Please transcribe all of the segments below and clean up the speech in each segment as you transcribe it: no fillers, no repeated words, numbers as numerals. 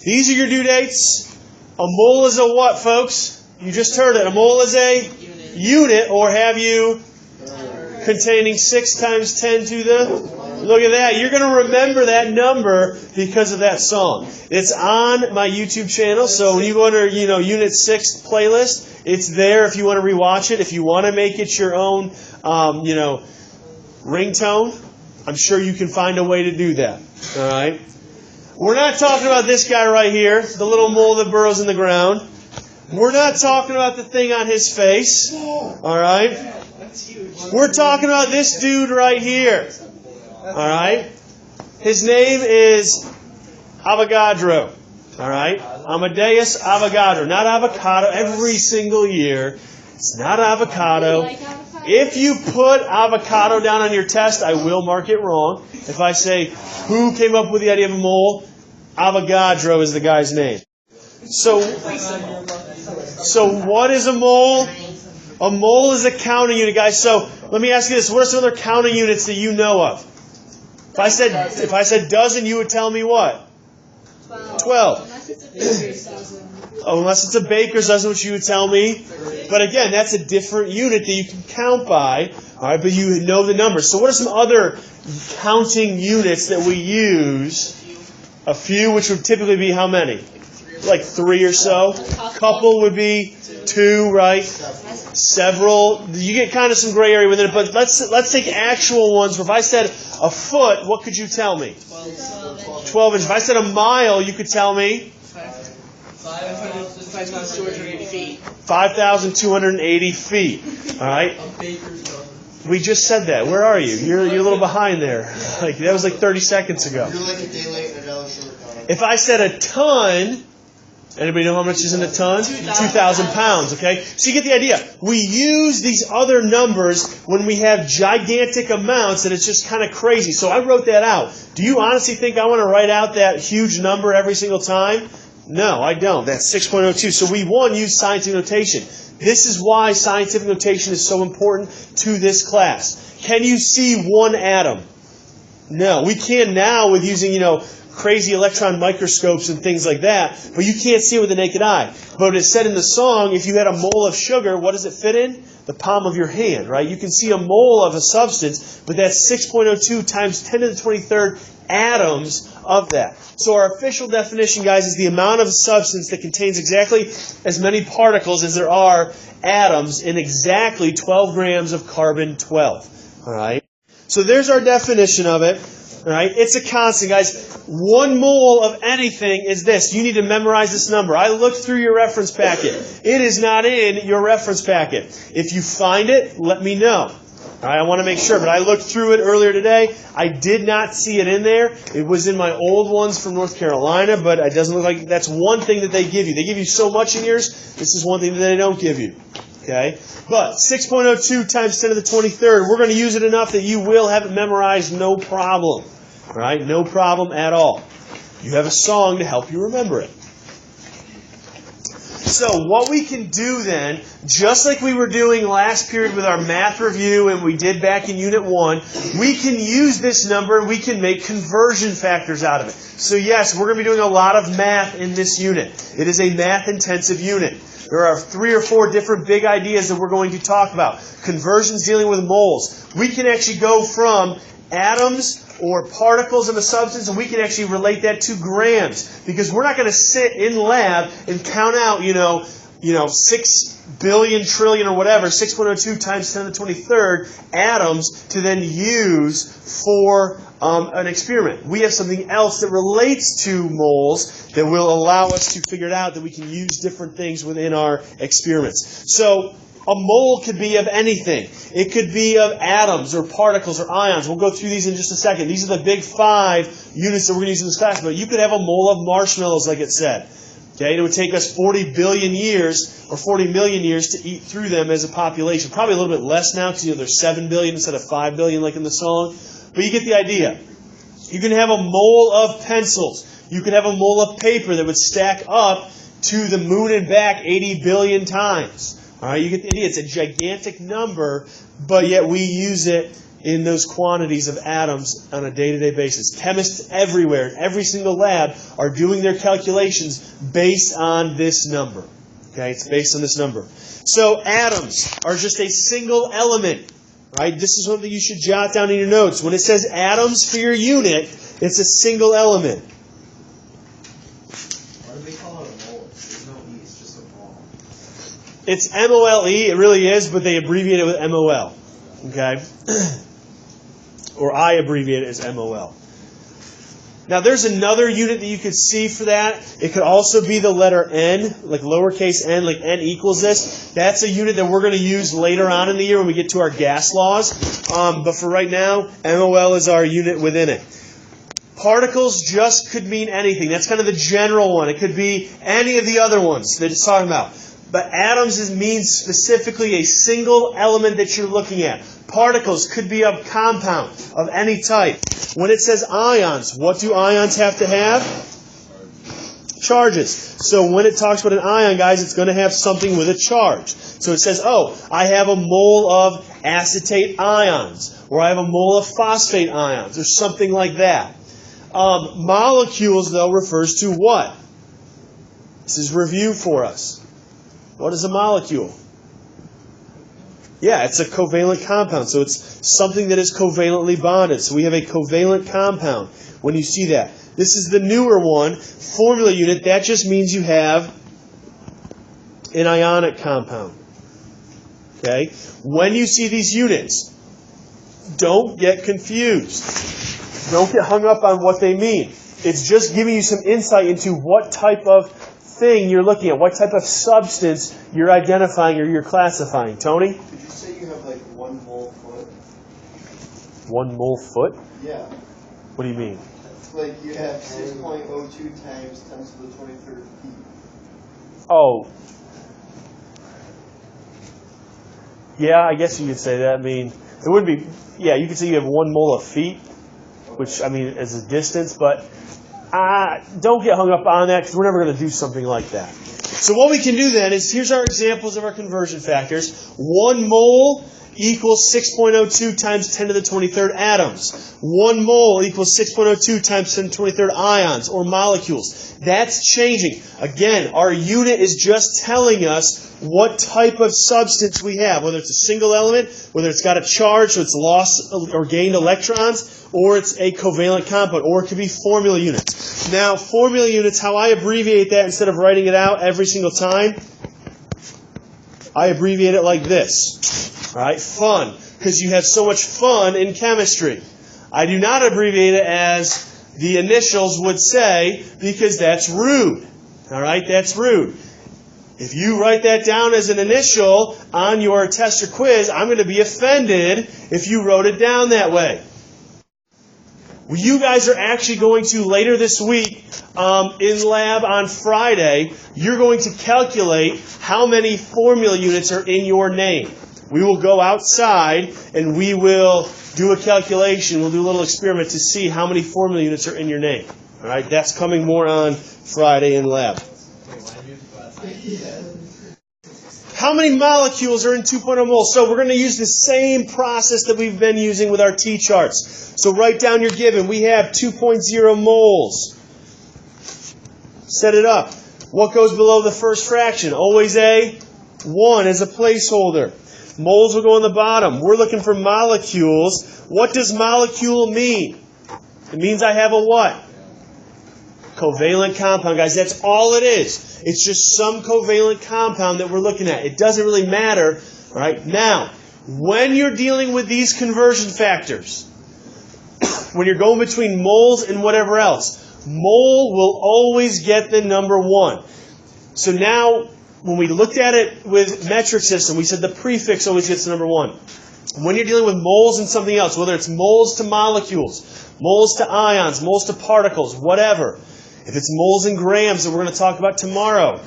These are your due dates. A mole is a what, folks? You just heard it. A mole is a unit, or have you containing 6 times 10 to the... Look at that. You're going to remember that number because of that song. It's on my YouTube channel, so when you go under, Unit 6 playlist, it's there if you want to rewatch it. If you want to make it your own, ringtone, I'm sure you can find a way to do that. All right? We're not talking about this guy right here, the little mole that burrows in the ground. We're not talking about the thing on his face. All right? We're talking about this dude right here. All right? His name is Avogadro. All right? Amadeus Avogadro. Not avocado every single year. It's not avocado. If you put avocado down on your test, I will mark it wrong. If I say, who came up with the idea of a mole? Avogadro is the guy's name. So what is a mole? A mole is a counting unit, guys. So let me ask you this. What are some other counting units that you know of? If I said dozen, you would tell me what? 12. Unless it's a baker's dozen, which you would tell me. But again, that's a different unit that you can count by. All right, but you know the numbers. So what are some other counting units that we use? A few, which would typically be how many? Like 3 or so. Couple would be 2, right? Several. You get kind of some gray area within it, but let's take actual ones. If I said a foot, what could you tell me? 12 inches. If I said a mile, you could tell me? 5,280 feet. 5,280 feet. All right? We just said that. Where are you? You're a little behind there. That was like 30 seconds ago. You're like a day late and a dollar short. If I said a ton, anybody know how much is in a ton? 2,000 pounds, okay? So you get the idea. We use these other numbers when we have gigantic amounts and it's just kind of crazy. So I wrote that out. Do you honestly think I want to write out that huge number every single time? No, I don't. That's 6.02. So we, use scientific notation. This is why scientific notation is so important to this class. Can you see one atom? No. We can now with using, crazy electron microscopes and things like that, but you can't see it with the naked eye. But it said in the song, if you had a mole of sugar, what does it fit in? The palm of your hand, right? You can see a mole of a substance, but that's 6.02 times 10 to the 23rd atoms of that. So our official definition, guys, is the amount of a substance that contains exactly as many particles as there are atoms in exactly 12 grams of carbon-12. All right? So there's our definition of it. All right? It's a constant, guys. 1 mole of anything is this. You need to memorize this number. I looked through your reference packet. It is not in your reference packet. If you find it, let me know. All right, I want to make sure, but I looked through it earlier today. I did not see it in there. It was in my old ones from North Carolina, but it doesn't look like that's one thing that they give you. They give you so much in yours. This is one thing that they don't give you. Okay? But 6.02 times 10 to the 23rd, we're going to use it enough that you will have it memorized, no problem. All right? No problem at all. You have a song to help you remember it. So what we can do then, just like we were doing last period with our math review and we did back in Unit 1, we can use this number and we can make conversion factors out of it. So yes, we're going to be doing a lot of math in this unit. It is a math-intensive unit. There are 3 or 4 different big ideas that we're going to talk about. Conversions dealing with moles. We can actually go from atoms or particles of a substance, and we can actually relate that to grams. Because we're not going to sit in lab and count out, 6 billion, trillion, or whatever, 6.02 times 10 to the 23rd atoms to then use for an experiment. We have something else that relates to moles that will allow us to figure it out, that we can use different things within our experiments. So a mole could be of anything. It could be of atoms or particles or ions. We'll go through these in just a second. These are the big 5 units that we're going to use in this class. But you could have a mole of marshmallows, like it said. Okay, it would take us 40 billion years or 40 million years to eat through them as a population. Probably a little bit less now because there's 7 billion instead of 5 billion like in the song. But you get the idea. You can have a mole of pencils. You can have a mole of paper that would stack up to the moon and back 80 billion times. All right, you get the idea. It's a gigantic number, but yet we use it in those quantities of atoms on a day-to-day basis. Chemists everywhere, in every single lab, are doing their calculations based on this number. Okay, it's based on this number. So atoms are just a single element. Right? This is something you should jot down in your notes. When it says atoms for your unit, it's a single element. Why do they call it a mole? There's no E, it's just a mole. It's MOLE, it really is, but they abbreviate it with MOL. Okay? Or I abbreviate it as MOL. Now there's another unit that you could see for that. It could also be the letter N, like lowercase n, like N equals this. That's a unit that we're going to use later on in the year when we get to our gas laws. But for right now, MOL is our unit within it. Particles just could mean anything. That's kind of the general one. It could be any of the other ones that it's talking about. But atoms means specifically a single element that you're looking at. Particles could be a compound of any type. When it says ions, what do ions have to have? Charges. So when it talks about an ion, guys, it's going to have something with a charge. So it says, oh, I have a mole of acetate ions, or I have a mole of phosphate ions, or something like that. Molecules, though, refers to what? This is review for us. What is a molecule? Yeah, it's a covalent compound. So it's something that is covalently bonded. So we have a covalent compound when you see that. This is the newer one, formula unit. That just means you have an ionic compound. Okay? When you see these units, don't get confused. Don't get hung up on what they mean. It's just giving you some insight into what type of thing you're looking at, what type of substance you're identifying or you're classifying. Tony? Did you say you have like 1 mole foot? 1 mole foot? Yeah. What do you mean? It's like you have 6.02 times 10 to the 23rd feet. Oh. Yeah, I guess you could say that. I mean, it would be, yeah, you could say you have 1 mole of feet, which, I mean, is a distance, but don't get hung up on that because we're never going to do something like that. So what we can do then is, here's our examples of our conversion factors. 1 mole equals 6.02 times 10 to the 23rd atoms. 1 mole equals 6.02 times 10 to the 23rd ions or molecules. That's changing. Again, our unit is just telling us what type of substance we have, whether it's a single element, whether it's got a charge, so it's lost or gained electrons, or it's a covalent compound, or it could be formula units. Now, formula units, how I abbreviate that instead of writing it out every single time, I abbreviate it like this. All right, fun, because you have so much fun in chemistry. I do not abbreviate it as the initials would say, because that's rude. All right, that's rude. If you write that down as an initial on your test or quiz, I'm going to be offended if you wrote it down that way. Well, you guys are actually going to, later this week, in lab on Friday, you're going to calculate how many formula units are in your name. We will go outside and we will do a calculation. We'll do a little experiment to see how many formula units are in your name. All right, that's coming more on Friday in lab. How many molecules are in 2.0 moles? So we're going to use the same process that we've been using with our T-charts. So write down your given. We have 2.0 moles. Set it up. What goes below the first fraction? Always a 1 as a placeholder. Moles will go on the bottom. We're looking for molecules. What does molecule mean? It means I have a what? Covalent compound, guys. That's all it is. It's just some covalent compound that we're looking at. It doesn't really matter. All right. Now, when you're dealing with these conversion factors, when you're going between moles and whatever else, mole will always get the number 1. So now, when we looked at it with metric system, we said the prefix always gets the number 1. When you're dealing with moles and something else, whether it's moles to molecules, moles to ions, moles to particles, whatever, if it's moles and grams that we're going to talk about tomorrow,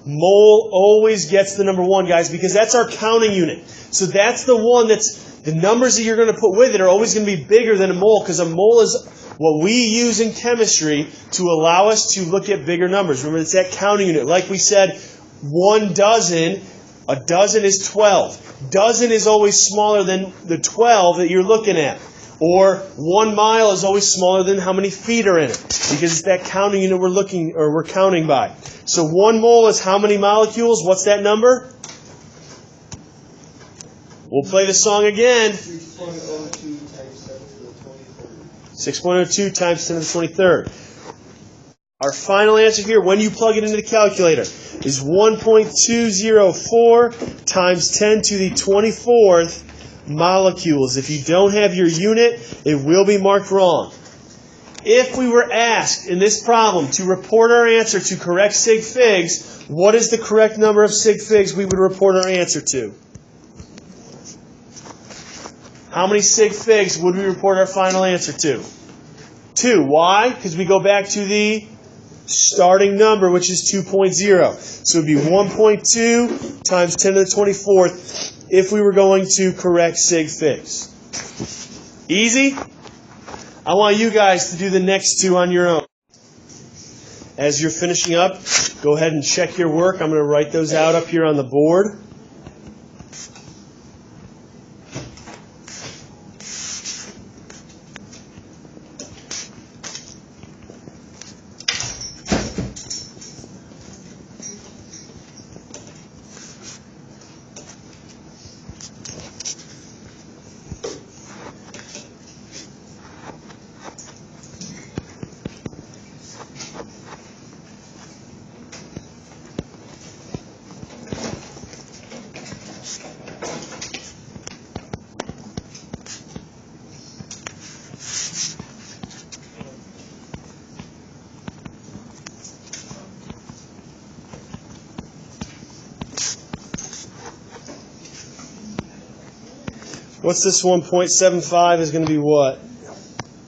mole always gets the number 1, guys, because that's our counting unit. So that's the one that's, the numbers that you're going to put with it are always going to be bigger than a mole, because a mole is what we use in chemistry to allow us to look at bigger numbers. Remember, it's that counting unit. Like we said, 1 dozen A dozen is 12. Dozen is always smaller than the 12 that you're looking at. Or 1 mile is always smaller than how many feet are in it, because it's that counting unit we're counting by. So 1 mole is how many molecules? What's that number? We'll play the song again. 6.02 times 10 to the 23rd. 6.02 times 10 to the 23rd. Our final answer here, when you plug it into the calculator, is 1.204 times 10 to the 24th molecules. If you don't have your unit, it will be marked wrong. If we were asked in this problem to report our answer to correct sig figs, what is the correct number of sig figs we would report our answer to? How many sig figs would we report our final answer to? 2. Why? Because we go back to the starting number, which is 2.0. So it would be 1.2 times 10 to the 24th if we were going to correct sig figs. Easy? I want you guys to do the next two on your own. As you're finishing up, go ahead and check your work. I'm going to write those out up here on the board. What's this 1.75 is going to be what?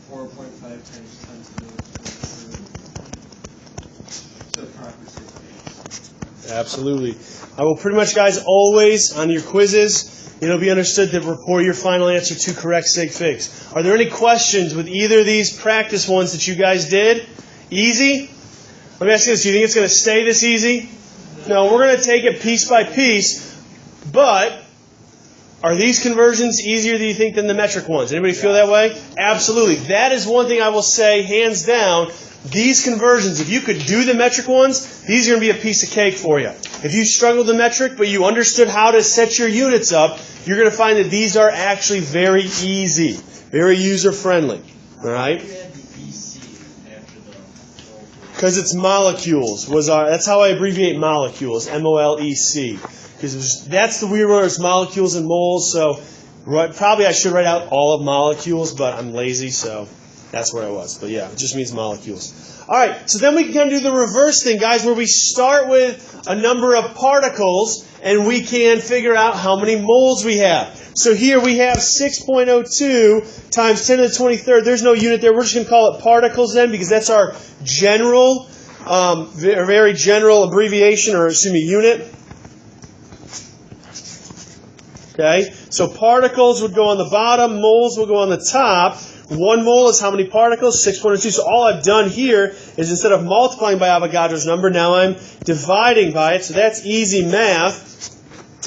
4.5 times 10 to the 23rd. So proper 6 figs. Absolutely. I will pretty much, guys, always on your quizzes, it'll be understood that report your final answer to correct sig figs. Are there any questions with either of these practice ones that you guys did? Easy? Let me ask you this. Do you think it's going to stay this easy? No, we're going to take it piece by piece, but are these conversions easier, do you think, than the metric ones? Anybody feel that way? Absolutely. That is one thing I will say, hands down. These conversions, if you could do the metric ones, these are going to be a piece of cake for you. If you struggled with the metric, but you understood how to set your units up, you're going to find that these are actually very easy, very user-friendly. All right? Because it's molecules. That's how I abbreviate molecules, M-O-L-E-C. Because that's the weird one, it's molecules and moles, so probably I should write out all of molecules, but I'm lazy, so that's where I was. But yeah, it just means molecules. All right, so then we can kind of do the reverse thing, guys, where we start with a number of particles, and we can figure out how many moles we have. So here we have 6.02 times 10 to the 23rd. There's no unit there. We're just going to call it particles then, because that's our general, very general abbreviation, or excuse me, unit. Okay, so particles would go on the bottom, moles will go on the top. 1 mole is how many particles? 6.02. So all I've done here is instead of multiplying by Avogadro's number, now I'm dividing by it. So that's easy math.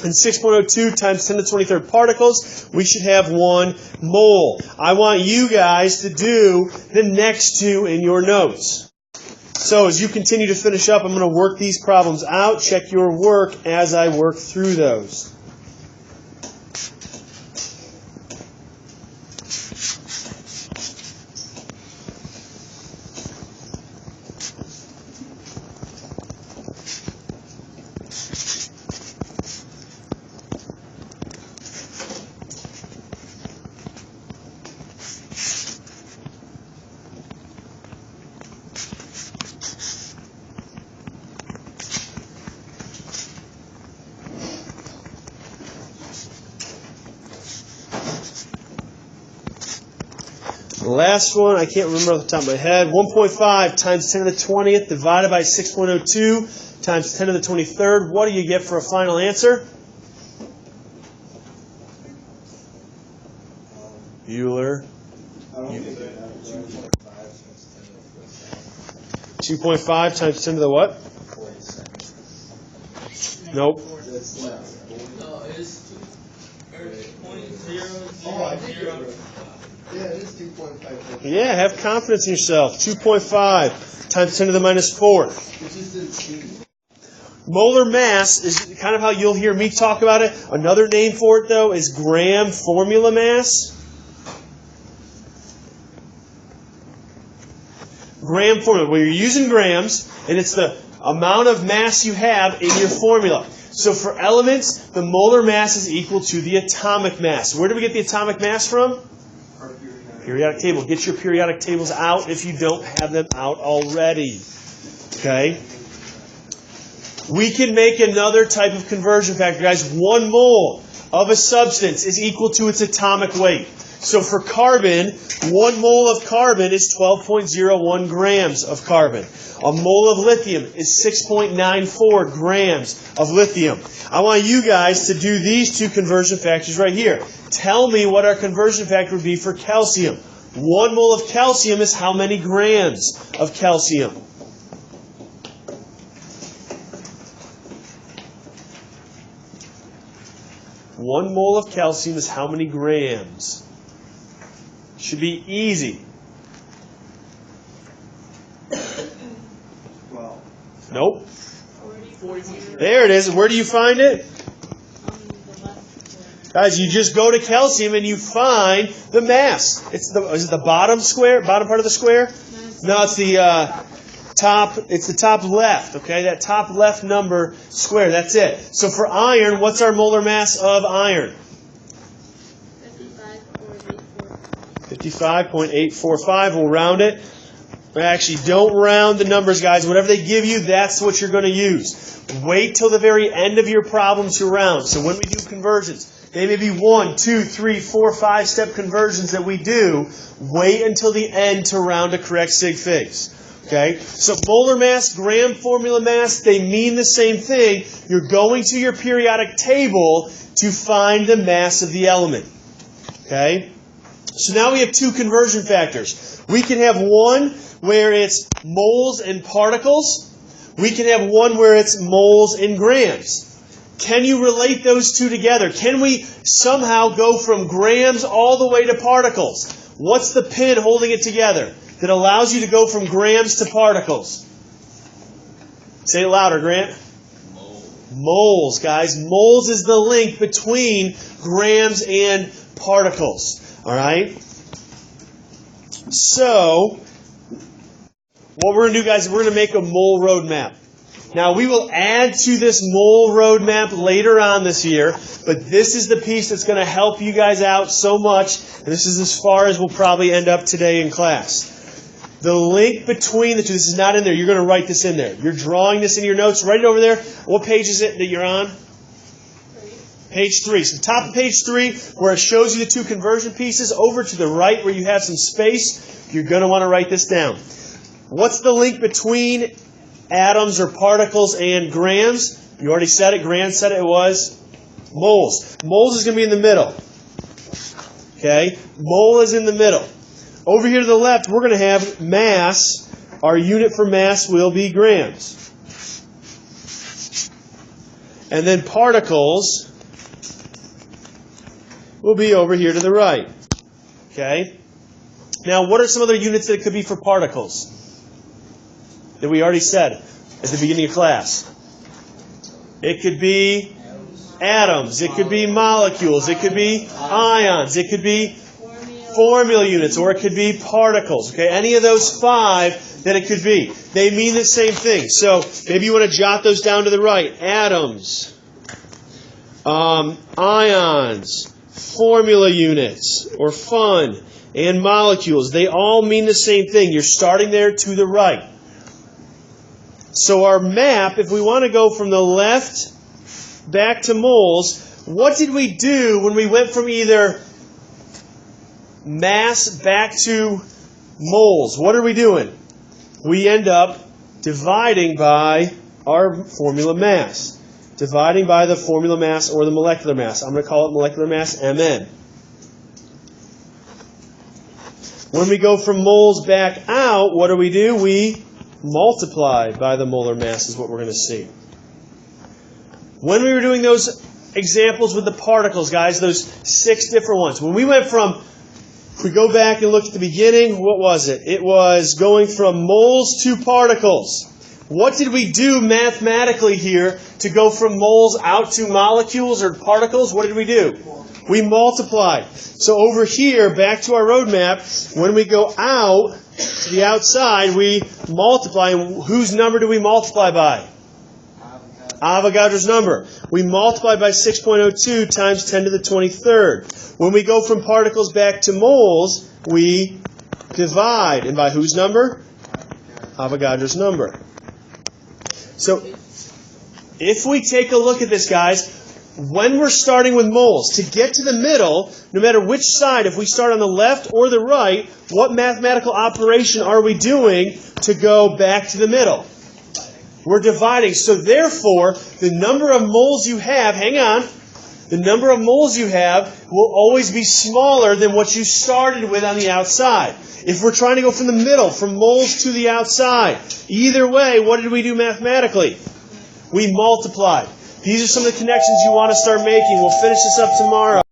And 6.02 times 10 to the 23rd particles, we should have 1 mole. I want you guys to do the next two in your notes. So as you continue to finish up, I'm going to work these problems out. Check your work as I work through those. The last one, I can't remember off the top of my head. 1.5 times 10 to the 20th divided by 6.02 times 10 to the 23rd. What do you get for a final answer? Bueller. 2.5 times 10 to the what? Nope. That's less. No, it's 2.00. Oh, I think you're right. Yeah, it is 2.5. Yeah, have confidence in yourself. 2.5 times 10 to the minus 4. It just didn't seem. Molar mass is kind of how you'll hear me talk about it. Another name for it, though, is gram formula mass. Gram formula, where you're using grams, and it's the amount of mass you have in your formula. So for elements, the molar mass is equal to the atomic mass. Where do we get the atomic mass from? Periodic table. Get your periodic tables out if you don't have them out already. Okay? We can make another type of conversion factor, guys. 1 mole of a substance is equal to its atomic weight. So for carbon, 1 mole of carbon is 12.01 grams of carbon. A mole of lithium is 6.94 grams of lithium. I want you guys to do these two conversion factors right here. Tell me what our conversion factor would be for calcium. 1 mole of calcium is how many grams of calcium? One mole of calcium is how many grams? Should be easy. 12. Nope. 40. There it is. Where do you find it? Guys, you just go to calcium and you find the mass. Is it the bottom square, bottom part of the square? No, it's the top. It's the top left. Okay, that top left number square. That's it. So for iron, what's our molar mass of iron? 55.845. We'll round it. Actually, don't round the numbers, guys. Whatever they give you, that's what you're going to use. Wait till the very end of your problem to round. So when we do conversions, they may be 1, 2, 3, 4, 5-step conversions that we do. Wait until the end to round to correct sig figs. Okay? So molar mass, gram formula mass, they mean the same thing. You're going to your periodic table to find the mass of the element. Okay? So now we have two conversion factors. We can have one where it's moles and particles. We can have one where it's moles and grams. Can you relate those two together? Can we somehow go from grams all the way to particles? What's the pin holding it together that allows you to go from grams to particles? Say it louder, Grant. Moles, guys. Moles is the link between grams and particles. All right? So, what we're going to do, guys, is we're going to make a mole roadmap. Now, we will add to this mole roadmap later on this year, but this is the piece that's going to help you guys out so much, and this is as far as we'll probably end up today in class. The link between the two, this is not in there. You're going to write this in there. You're drawing this in your notes. Write it over there. What page is it that you're on? Page 3. So top of page 3, where it shows you the two conversion pieces, over to the right where you have some space, you're going to want to write this down. What's the link between atoms or particles and grams? You already said it. Grant said it was moles. Moles is going to be in the middle. Okay? Mole is in the middle. Over here to the left, we're going to have mass. Our unit for mass will be grams. And then particles will be over here to the right. Okay? Now, what are some other units that it could be for particles that we already said at the beginning of class? It could be atoms. It could be molecules. It could be ions. It could be formula units, or it could be particles. Okay? Any of those 5 that it could be. They mean the same thing. So maybe you want to jot those down to the right. Atoms, ions, formula units, or fun, and molecules. They all mean the same thing. You're starting there to the right. So our map, if we want to go from the left back to moles, what did we do when we went from either mass back to moles? What are we doing? We end up dividing by our formula mass. Dividing by the formula mass or the molecular mass. I'm going to call it molecular mass, Mn. When we go from moles back out, what do? We multiply by the molar mass is what we're going to see. when we were doing those examples with the particles, guys, those 6 different ones, when we went from, if we go back and look at the beginning, what was it? It was going from moles to particles. What did we do mathematically here to go from moles out to molecules or particles? What did we do? We multiplied. So over here, back to our roadmap, when we go out to the outside, we multiply. And whose number do we multiply by? Avogadro's number. We multiply by 6.02 times 10 to the 23rd. When we go from particles back to moles, we divide. And by whose number? Avogadro's number. So, if we take a look at this, guys, when we're starting with moles, to get to the middle, no matter which side, if we start on the left or the right, what mathematical operation are we doing to go back to the middle? We're dividing. So therefore, the number of moles you have, hang on, the number of moles you have will always be smaller than what you started with on the outside. If we're trying to go from the middle, from moles to the outside, either way, what did we do mathematically? We multiplied. These are some of the connections you want to start making. We'll finish this up tomorrow.